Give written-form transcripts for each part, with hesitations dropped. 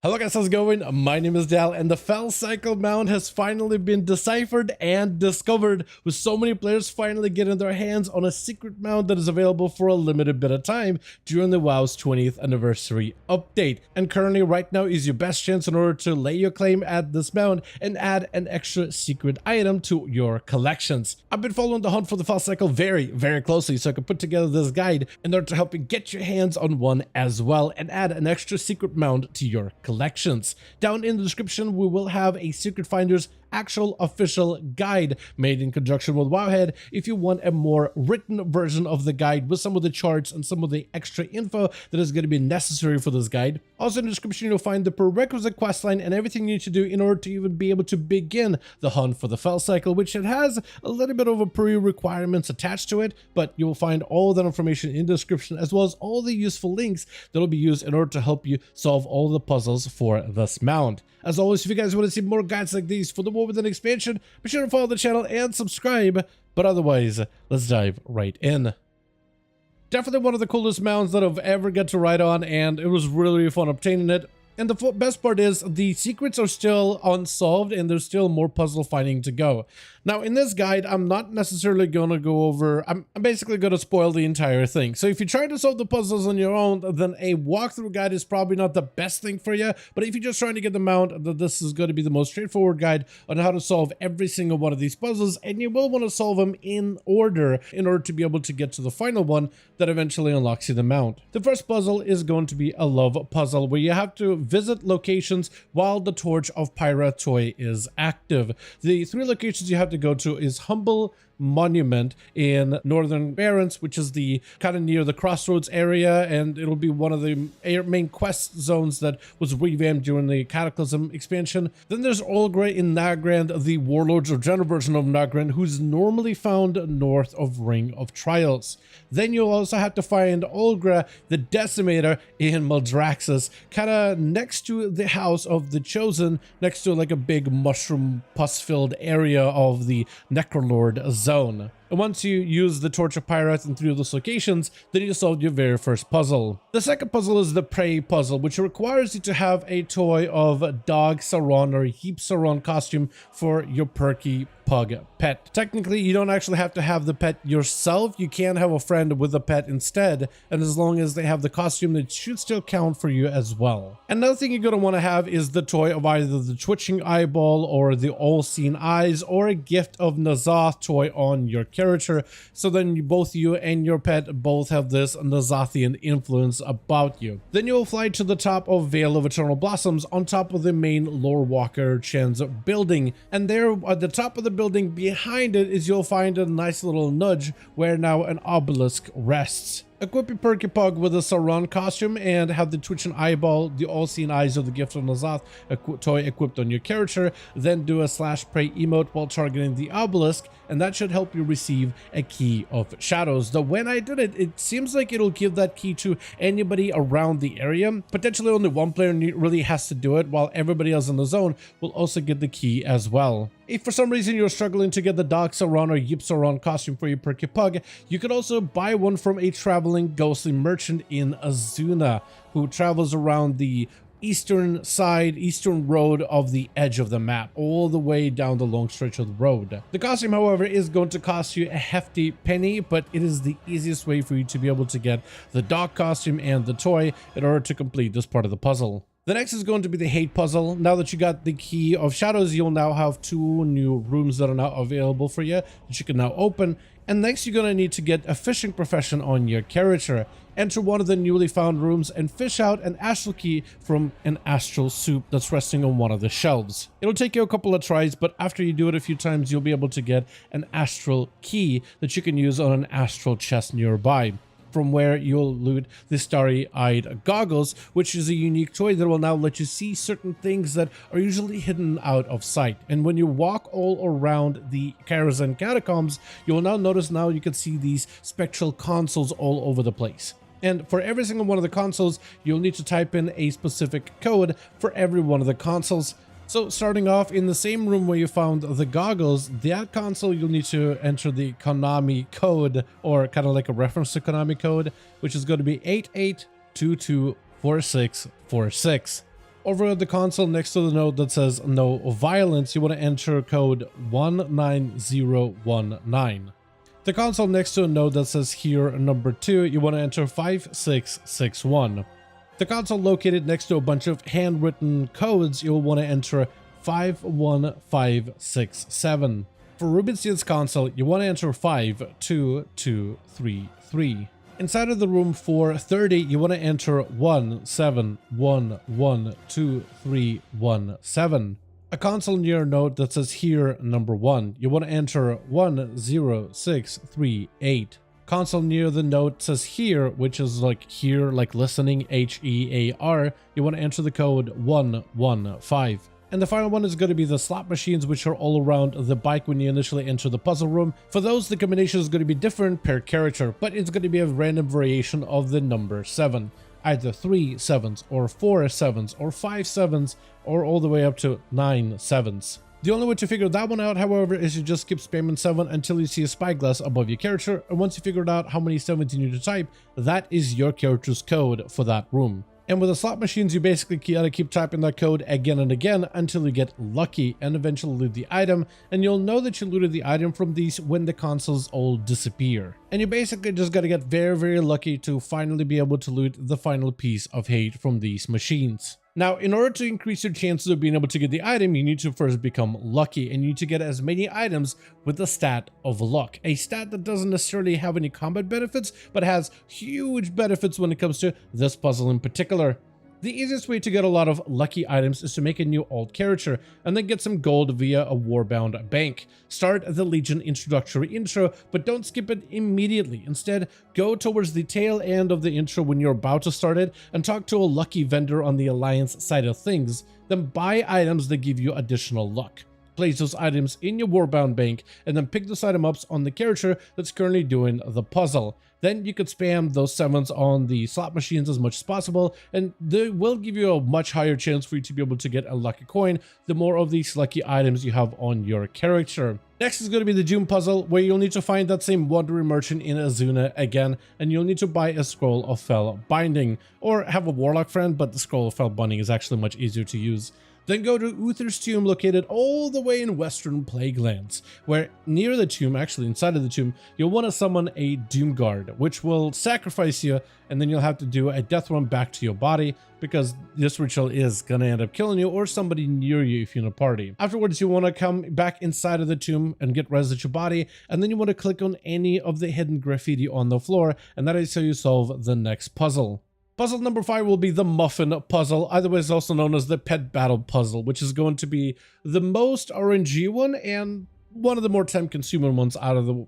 Hello guys, how's it going? My name is Dal, and the Felcycle mount has finally been deciphered and discovered, with so many players finally getting their hands on a secret mount that is available for a limited bit of time during the WoW's 20th anniversary update. And currently right now is your best chance in order to lay your claim at this mount and add an extra secret item to your collections. I've been following the hunt for the Felcycle very closely, so I could put together this guide in order to help you get your hands on one as well and add an extra secret mount to your collections. Down in the description, we will have a Secret Finder's actual official guide made in conjunction with Wowhead if you want a more written version of the guide with some of the charts and some of the extra info that is going to be necessary for this guide. Also in the description, you'll find the prerequisite questline and everything you need to do in order to even be able to begin the hunt for the Felcycle, which it has a little bit of a pre-requirements attached to it, but you will find all that information in the description, as well as all the useful links that will be used in order to help you solve all the puzzles for this mount. As always, if you guys want to see more guides like these for the War Within expansion, be sure to follow the channel and subscribe. But otherwise, let's dive right in. Definitely one of the coolest mounts that I've ever got to ride on, and it was really fun obtaining it. And the best part is the secrets are still unsolved and there's still more puzzle finding to go. Now in this guide, I'm not necessarily going to go over, I'm basically going to spoil the entire thing. So if you try to solve the puzzles on your own, then a walkthrough guide is probably not the best thing for you. But if you're just trying to get the mount, then this is going to be the most straightforward guide on how to solve every single one of these puzzles. And you will want to solve them in order to be able to get to the final one that eventually unlocks you the mount. The first puzzle is going to be a love puzzle where you have to visit locations while the Torch of Pyra toy is active. The three locations you have to go to is Humble Monument in Northern Barrens, which is the kind of near the crossroads area, and it'll be one of the main quest zones that was revamped during the Cataclysm expansion. Then there's Olgra in Nagrand, the Warlords or general version of Nagrand, who's normally found north of Ring of Trials. Then you'll also have to find Olgra the Decimator in Maldraxxus, kind of next to the House of the Chosen, next to like a big mushroom pus-filled area of the Necrolord zone. And once you use the Torch of Pyra in 3 of those locations, then you solve your very first puzzle. The second puzzle is the Prey puzzle, which requires you to have a toy of Dog Sauron or Heap Sauron costume for your perky pug pet. Technically, you don't actually have to have the pet yourself. You can have a friend with a pet instead, and as long as they have the costume, it should still count for you as well. Another thing you're going to want to have is the toy of either the Twitching Eyeball or the All-Seeing Eyes, or a Gift of Nazoth toy on your character, so then both you and your pet both have this Nazothian influence about you. Then you'll fly to the top of Vale of Eternal Blossoms on top of the main Lorewalker Chen's building, and there at the top of the building behind it is you'll find a nice little nudge where now an obelisk rests. Equip your perky pug with a Sauron costume and have the Twitching Eyeball, the All-Seeing Eyes of the Gift of Nazoth toy equipped on your character. Then do a /pray emote while targeting the obelisk, and that should help you receive a Key of Shadows. Though when I did it, it seems like it'll give that key to anybody around the area. Potentially only one player really has to do it, while everybody else in the zone will also get the key as well. If for some reason you're struggling to get the Dog Sauron or Yip Sauron costume for your perky pug, you could also buy one from a traveling ghostly merchant in Azuna who travels around the eastern road of the edge of the map, all the way down the long stretch of the road. The costume, however, is going to cost you a hefty penny, but it is the easiest way for you to be able to get the dog costume and the toy in order to complete this part of the puzzle. The next is going to be the Hate puzzle. Now that you got the Key of Shadows, you'll now have 2 new rooms that are now available for you that you can now open. And next, you're going to need to get a fishing profession on your character. Enter one of the newly found rooms and fish out an astral key from an astral soup that's resting on one of the shelves. It'll take you a couple of tries, but after you do it a few times, you'll be able to get an astral key that you can use on an astral chest nearby, from where you'll loot the Starry-Eyed Goggles, which is a unique toy that will now let you see certain things that are usually hidden out of sight. And when you walk all around the Karazhan Catacombs, you'll now notice you can see these spectral consoles all over the place. And for every single one of the consoles, you'll need to type in a specific code for every one of the consoles. So starting off in the same room where you found the goggles, that console, you'll need to enter the Konami code, or kind of like a reference to Konami code, which is going to be 88224646. Over at the console next to the note that says no violence, you want to enter code 19019. The console next to a note that says here number 2, you want to enter 5661. The console located next to a bunch of handwritten codes, you'll want to enter 51567. For Rubinstein's console, you want to enter 52233. Inside of the room for 30, you want to enter 17112317. A console near a note that says here number 1, you want to enter 10638. Console near the note says here, which is like here, like listening, HEAR, you want to enter the code 115. And the final one is going to be the slot machines, which are all around the bike when you initially enter the puzzle room. For those, the combination is going to be different per character, but it's going to be a random variation of the number 7. Either 3 7s, or 4 7s, or 5 7s, or all the way up to 9 7s. The only way to figure that one out, however, is you just keep spamming 7 until you see a spyglass above your character, and once you figured out how many 7s you need to type, that is your character's code for that room. And with the slot machines, you basically gotta keep typing that code again and again until you get lucky and eventually loot the item, and you'll know that you looted the item from these when the consoles all disappear. And you basically just gotta get very, very lucky to finally be able to loot the final piece of hate from these machines. Now, in order to increase your chances of being able to get the item, you need to first become lucky, and you need to get as many items with the stat of luck. A stat that doesn't necessarily have any combat benefits, but has huge benefits when it comes to this puzzle in particular. The easiest way to get a lot of lucky items is to make a new alt character and then get some gold via a warbound bank. Start the Legion introductory intro, but don't skip it immediately. Instead, go towards the tail end of the intro when you're about to start it and talk to a lucky vendor on the Alliance side of things. Then buy items that give you additional luck. Place those items in your warbound bank and then pick those item ups on the character that's currently doing the puzzle. Then you could spam those 7s on the slot machines as much as possible, and they will give you a much higher chance for you to be able to get a lucky coin the more of these lucky items you have on your character. Next is going to be the Doom puzzle, where you'll need to find that same wandering merchant in Azuna again, and you'll need to buy a scroll of fell binding, or have a warlock friend, but the scroll of fell binding is actually much easier to use. Then go to Uther's tomb, located all the way in Western Plaguelands, where near the tomb, actually inside of the tomb, you'll want to summon a Doom Guard, which will sacrifice you, and then you'll have to do a death run back to your body, because this ritual is gonna end up killing you or somebody near you if you're in a party. Afterwards, you want to come back inside of the tomb and get res at your body, and then you want to click on any of the hidden graffiti on the floor, and that is how you solve the next puzzle. Puzzle number 5 will be the Muffin puzzle, otherwise also known as the Pet Battle puzzle, which is going to be the most RNG one and one of the more time-consuming ones out of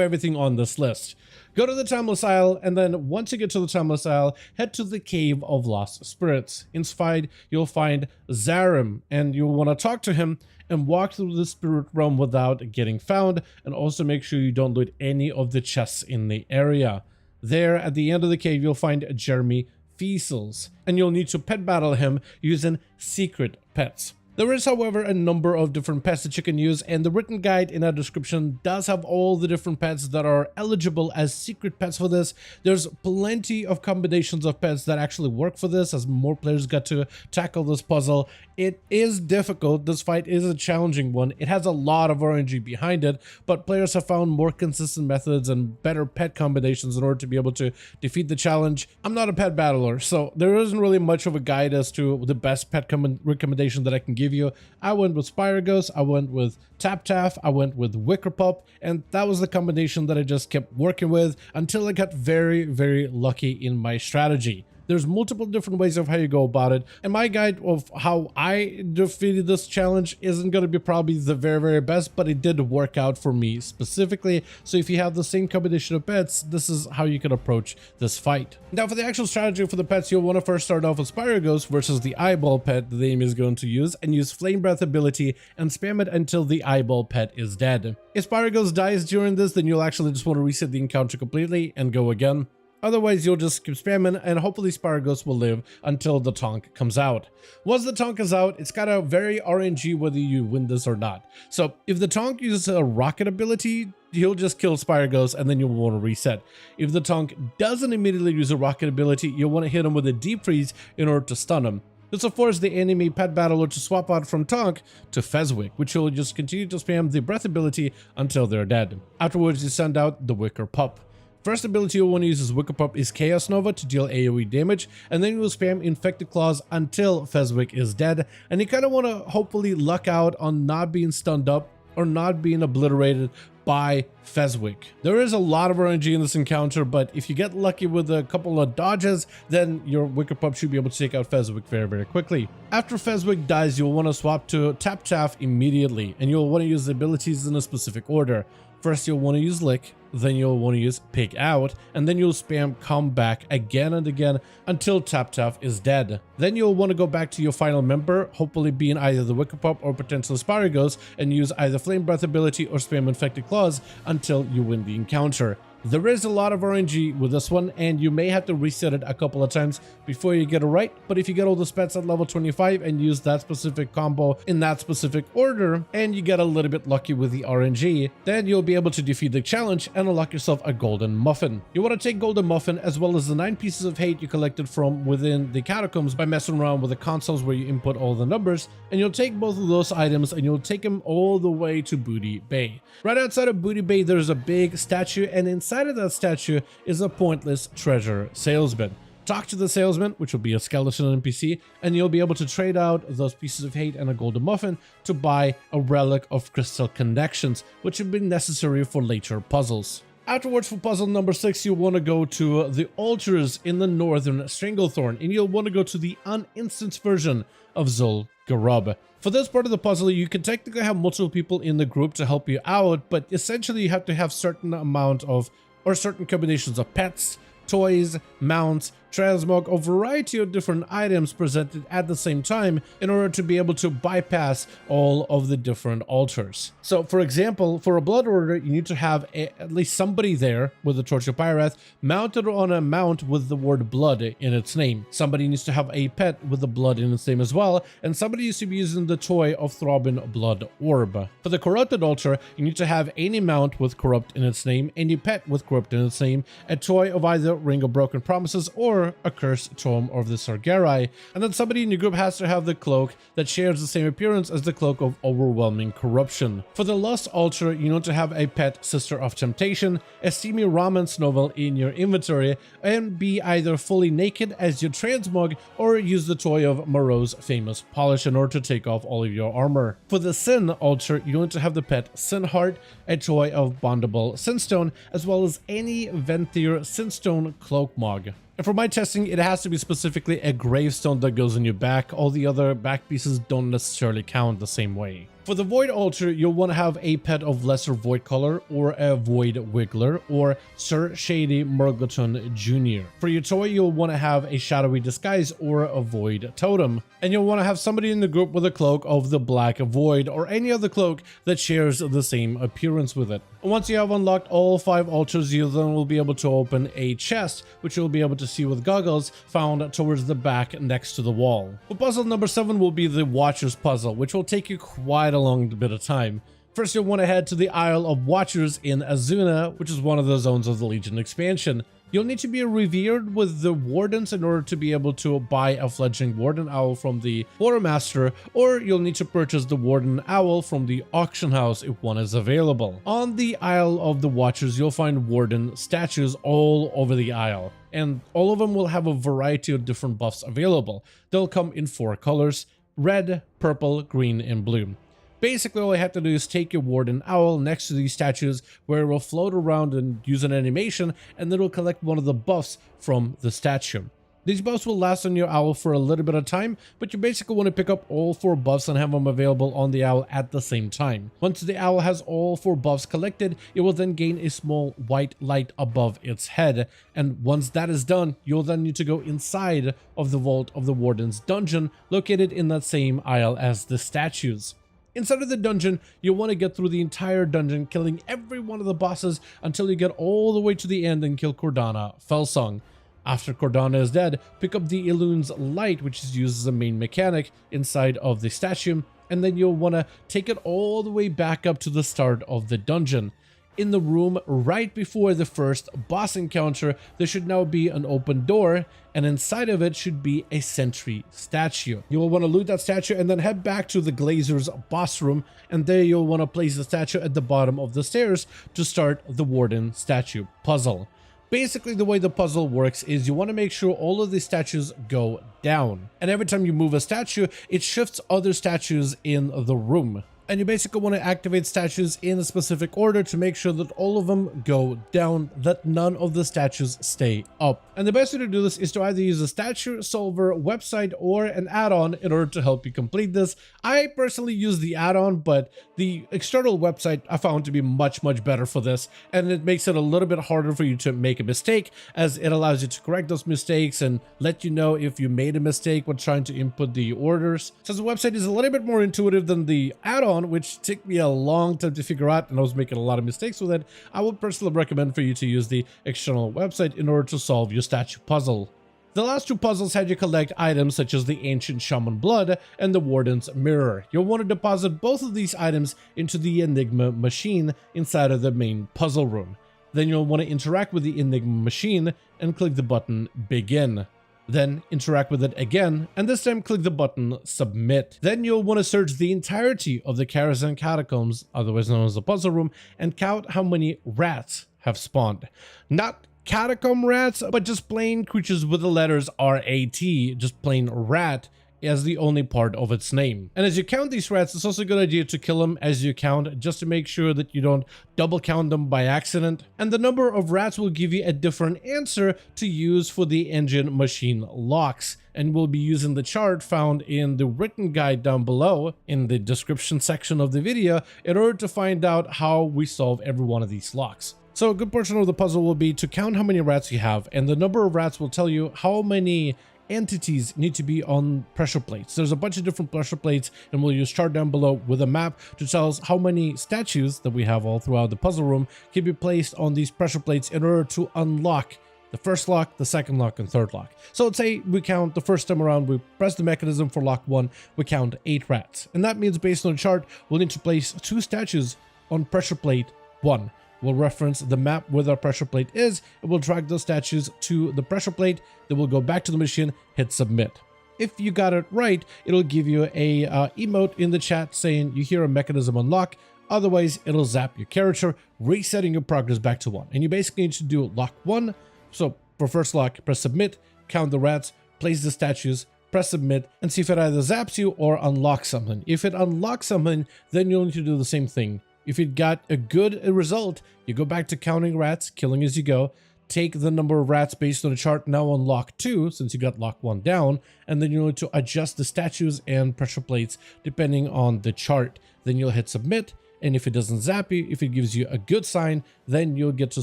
everything on this list. Go to the Timeless Isle, and then once you get to the Timeless Isle, head to the Cave of Lost Spirits. Inside, you'll find Zarim, and you'll want to talk to him and walk through the spirit realm without getting found, and also make sure you don't loot any of the chests in the area. There, at the end of the cave, you'll find Jeremy Fiesels, and you'll need to pet battle him using secret pets. There is, however, a number of different pets that you can use, and the written guide in our description does have all the different pets that are eligible as secret pets for this. There's plenty of combinations of pets that actually work for this as more players get to tackle this puzzle. It is difficult. This fight is a challenging one. It has a lot of RNG behind it, but players have found more consistent methods and better pet combinations in order to be able to defeat the challenge. I'm not a pet battler, so there isn't really much of a guide as to the best pet recommendation that I can give you. I went with Spyragos, I went with Tap Taff, I went with Wicker Pup, and that was the combination that I just kept working with until I got very, very lucky in my strategy. There's multiple different ways of how you go about it, and my guide of how I defeated this challenge isn't going to be probably the very, very best, but it did work out for me specifically. So if you have the same combination of pets, this is how you can approach this fight. Now, for the actual strategy for the pets, you'll want to first start off with Spyragos versus the eyeball pet the aim is going to use, and use Flame Breath ability and spam it until the eyeball pet is dead. If Spyragos dies during this, then you'll actually just want to reset the encounter completely and go again. Otherwise, you'll just keep spamming, and hopefully Spyragos will live until the Tonk comes out. Once the Tonk is out, it's got a very RNG whether you win this or not. So if the Tonk uses a rocket ability, he'll just kill Spyragos, and then you'll want to reset. If the Tonk doesn't immediately use a rocket ability, you'll want to hit him with a deep freeze in order to stun him. This will force the enemy pet battler to swap out from Tonk to Fezwick, which will just continue to spam the breath ability until they're dead. Afterwards, you send out the Wicker Pup. First ability you'll want to use as Wicker Pup is Chaos Nova to deal AoE damage, and then you will spam Infected Claws until Fezwick is dead, and you kind of want to hopefully luck out on not being stunned up or not being obliterated by Fezwick. There is a lot of RNG in this encounter, but if you get lucky with a couple of dodges, then your Wicker Pup should be able to take out Fezwick very, very quickly. After Fezwick dies, you'll want to swap to Tap Taff immediately, and you'll want to use the abilities in a specific order. First, you'll want to use Lick, then you'll want to use Pig Out, and then you'll spam Come Back again and again until Tap Taff is dead. Then you'll want to go back to your final member, hopefully being either the Wicker Pup or potential Sparagos, and use either Flame Breath ability or spam Infected Claws until you win the encounter. There is a lot of RNG with this one, and you may have to reset it a couple of times before you get it right, but if you get all the spets at level 25 and use that specific combo in that specific order, and you get a little bit lucky with the RNG, then you'll be able to defeat the challenge and unlock yourself a Golden Muffin. You want to take Golden Muffin as well as the 9 pieces of hate you collected from within the catacombs by messing around with the consoles where you input all the numbers, and you'll take both of those items and you'll take them all the way to Booty Bay. Right outside of Booty Bay, there's a big statue, and inside of that statue is a pointless treasure salesman. Talk to the salesman, which will be a skeleton NPC, and you'll be able to trade out those pieces of hate and a Golden Muffin to buy a Relic of Crystal Connections, which will be necessary for later puzzles. Afterwards, for puzzle number 6, you'll want to go to the altars in the northern Stranglethorn, and you'll want to go to the uninstanced version of Zul Garub. For this part of the puzzle, you can technically have multiple people in the group to help you out, but essentially you have to have certain amount of or certain combinations of pets, toys, mounts, transmog, a variety of different items presented at the same time in order to be able to bypass all of the different altars. So for example, for a blood order, you need to have at least somebody there with the Torch of Pyrath mounted on a mount with the word blood in its name. Somebody needs to have a pet with the blood in its name as well, and somebody needs to be using the toy of Throbbing Blood Orb. For the corrupted altar, you need to have any mount with corrupt in its name, any pet with corrupt in its name, a toy of either Ring of Broken Promises or a Cursed Tome of the Sargerai, and then somebody in your group has to have the cloak that shares the same appearance as the cloak of Overwhelming Corruption. For the Lust altar, you need to have a pet Sister of Temptation, a steamy romance novel in your inventory, and be either fully naked as your transmog or use the toy of Moreau's Famous Polish in order to take off all of your armor. For the Sin altar, you need to have the pet Sin Heart, a toy of Bondable Sinstone, as well as any Venthyr Sinstone cloak mog. And for my testing, it has to be specifically a gravestone that goes on your back. All the other back pieces don't necessarily count the same way. For the Void altar, you'll want to have a pet of Lesser Void Color or a Void Wiggler or Sir Shady Murgleton Jr. For your toy, you'll want to have a Shadowy Disguise or a Void Totem. And you'll want to have somebody in the group with a cloak of the Black Void or any other cloak that shares the same appearance with it. And once you have unlocked all 5 altars, you then will be able to open a chest, which you'll be able to see with goggles, found towards the back next to the wall. For puzzle number 7 will be the Watchers puzzle, which will take you quite a long bit of time. First, you'll want to head to the Isle of Watchers in Azuna, which is one of the zones of the Legion expansion. You'll need to be revered with the Wardens in order to be able to buy a fledgling Warden Owl from the Quartermaster, or you'll need to purchase the Warden Owl from the auction house if one is available. On the Isle of the Watchers, you'll find Warden statues all over the isle, and all of them will have a variety of different buffs available. They'll come in 4 colors: red, purple, green, and blue. Basically, all I have to do is take your Warden Owl next to these statues where it will float around and use an animation, and it'll collect one of the buffs from the statue. These buffs will last on your owl for a little bit of time, but you basically want to pick up all 4 buffs and have them available on the owl at the same time. Once the owl has all 4 buffs collected, it will then gain a small white light above its head, and once that is done, you'll then need to go inside of the vault of the Warden's dungeon, located in that same isle as the statues. Inside of the dungeon, you'll want to get through the entire dungeon, killing every one of the bosses until you get all the way to the end and kill Cordana Felsong. After Cordana is dead, pick up the Elune's Light, which is used as a main mechanic inside of the statue, and then you'll want to take it all the way back up to the start of the dungeon. In the room right before the first boss encounter, there should now be an open door, and inside of it should be a sentry statue. You will want to loot that statue and then head back to the Glazer's boss room, and there you'll want to place the statue at the bottom of the stairs to start the Warden statue puzzle. Basically, the way the puzzle works is you want to make sure all of these statues go down, and every time you move a statue, it shifts other statues in the room. And you basically want to activate statues in a specific order to make sure that all of them go down, that none of the statues stay up. And the best way to do this is to either use a statue solver website or an add-on in order to help you complete this. I personally use the add-on, but the external website I found to be much better for this, and it makes it a little bit harder for you to make a mistake, as it allows you to correct those mistakes and let you know if you made a mistake when trying to input the orders. Since the website is a little bit more intuitive than the add-on, which took me a long time to figure out and I was making a lot of mistakes with it, I would personally recommend for you to use the external website in order to solve your statue puzzle. The last two puzzles had you collect items such as the Ancient Shaman Blood and the Warden's Mirror. You'll want to deposit both of these items into the Enigma machine inside of the main puzzle room. Then you'll want to interact with the Enigma machine and click the button Begin. Then interact with it again, and this time click the button Submit. Then you'll want to search the entirety of the Karazhan Catacombs, otherwise known as the puzzle room, and count how many rats have spawned. Not catacomb rats, but just plain creatures with the letters R-A-T, just plain rat, as the only part of its name. And as you count these rats, it's also a good idea to kill them as you count, just to make sure that you don't double count them by accident. And the number of rats will give you a different answer to use for the engine machine locks. And we'll be using the chart found in the written guide down below in the description section of the video in order to find out how we solve every one of these locks. So a good portion of the puzzle will be to count how many rats you have, and the number of rats will tell you how many entities need to be on pressure plates. There's a bunch of different pressure plates, and we'll use chart down below with a map to tell us how many statues that we have all throughout the puzzle room can be placed on these pressure plates in order to unlock the first lock, the second lock, and third lock. So let's say we count the first time around, we press the mechanism for lock 1, we count 8 rats. And that means based on the chart, we'll need to place 2 statues on pressure plate 1. We'll reference the map where our pressure plate is, and we'll drag those statues to the pressure plate. Then we'll go back to the machine, hit submit. If you got it right, it'll give you a emote in the chat saying you hear a mechanism unlock. Otherwise, it'll zap your character, resetting your progress back to 1. And you basically need to do lock 1. So for first lock, press submit, count the rats, place the statues, press submit, and see if it either zaps you or unlocks something. If it unlocks something, then you'll need to do the same thing. If you got a good result, you go back to counting rats, killing as you go, take the number of rats based on the chart now on lock 2, since you got lock 1 down, and then you'll need to adjust the statues and pressure plates depending on the chart. Then you'll hit submit, and if it doesn't zap you, if it gives you a good sign, then you'll get to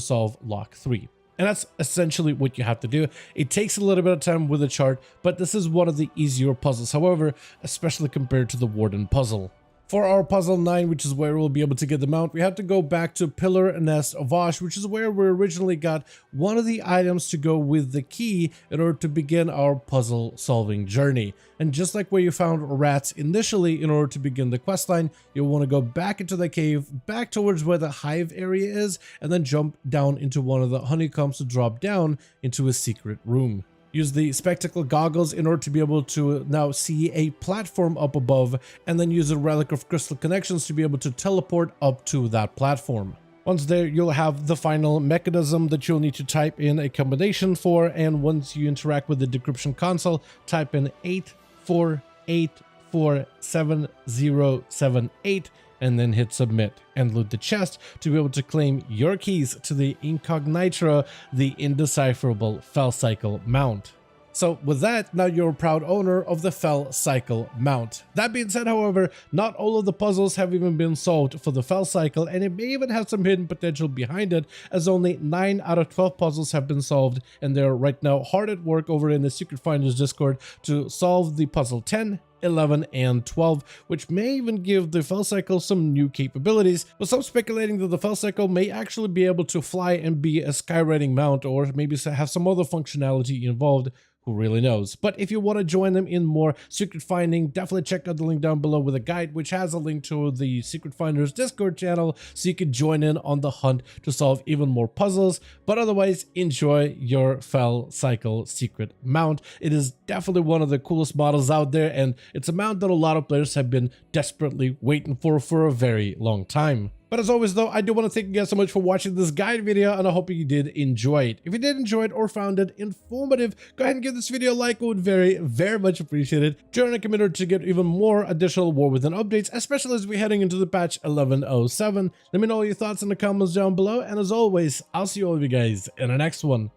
solve lock 3. And that's essentially what you have to do. It takes a little bit of time with the chart, but this is one of the easier puzzles, however, especially compared to the Warden puzzle. For our puzzle 9, which is where we'll be able to get the mount, we have to go back to Pillar Nest Vosh, which is where we originally got one of the items to go with the key in order to begin our puzzle solving journey. And just like where you found rats initially in order to begin the questline, you'll want to go back into the cave, back towards where the hive area is, and then jump down into one of the honeycombs to drop down into a secret room. Use the spectacle goggles in order to be able to now see a platform up above, and then use a relic of crystal connections to be able to teleport up to that platform. Once there, you'll have the final mechanism that you'll need to type in a combination for, and once you interact with the decryption console, type in 84847078 and then hit submit and loot the chest to be able to claim your keys to the Incognito, the indecipherable Felcycle mount. So with that, now you're a proud owner of the Felcycle mount. That being said, however, not all of the puzzles have even been solved for the Felcycle, and it may even have some hidden potential behind it, as only 9 out of 12 puzzles have been solved, and they're right now hard at work over in the Secret Finders Discord to solve the puzzle 10, 11, and 12, which may even give the Felcycle some new capabilities, with some speculating that the Felcycle may actually be able to fly and be a skywriting mount, or maybe have some other functionality involved. who really knows? But if you want to join them in more secret finding, definitely check out the link down below with a guide, which has a link to the Secret Finders Discord channel, so you can join in on the hunt to solve even more puzzles. But otherwise, enjoy your Felcycle secret mount. It is definitely one of the coolest models out there, and it's a mount that a lot of players have been desperately waiting for a very long time. But as always though, I do want to thank you guys so much for watching this guide video, and I hope you did enjoy it. If you did enjoy it or found it informative, go ahead and give this video a like. I would very much appreciate it. Join the community to get even more additional War Within updates, especially as we're heading into the patch 11.07. Let me know your thoughts in the comments down below, and as always, I'll see all of you guys in the next one.